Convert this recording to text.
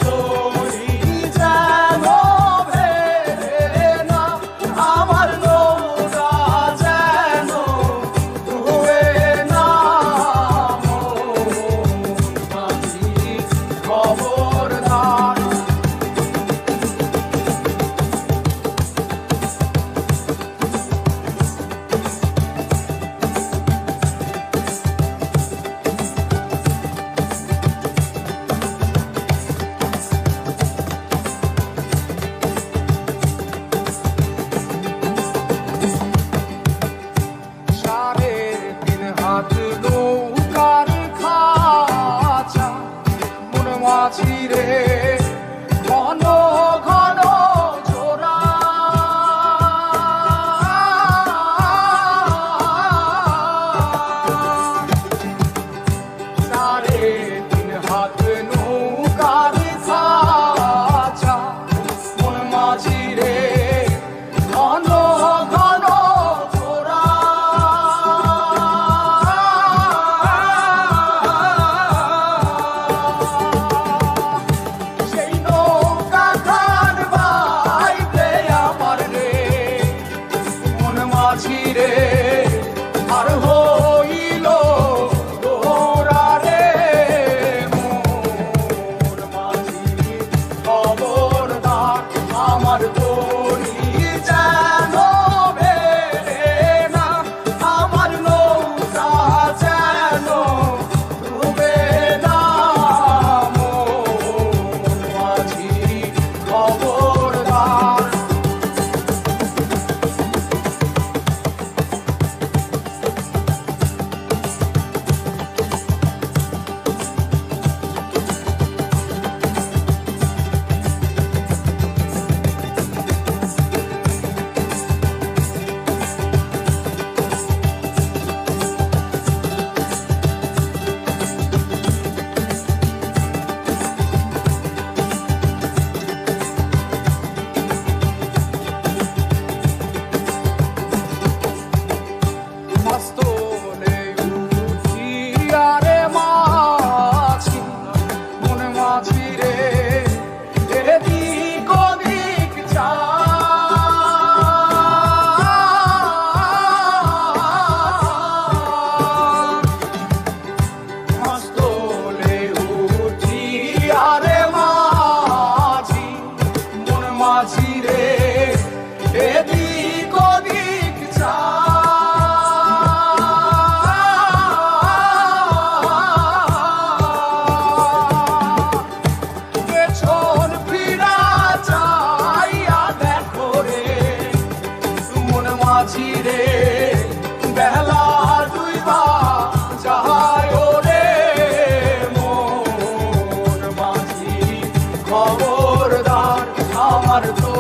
তরি যেন ভেড়ে না, আমার নৌকা যেন ডুবে না। মাঝি খবরদার। নৌকার খাঁচা মন মাঝি রে, ঘন ঘন জোড়া। সাড়ে তিন হাত নৌকার খাঁচা মন মাঝি রে, ঘন ঘন জোড়া। রে আর হইল তোরা রে, মোর মাঝি খবরদার। আমার তরি যেন ভেড়ে না, আমার নৌকা যেন ডুবে না। মোর মাঝি খবরদার। মস্তলে উঠিয়া রে মাঝি, মন মাঝি রে, এদিক ওদিক যায়। মস্তলে উঠিয়া রে মাঝি, মন মাঝি রে, এদিক ওদিক যায়। মাঝি রে বেলা দুইবা যায় রে, মোর মাঝি খবরদার। আমার তো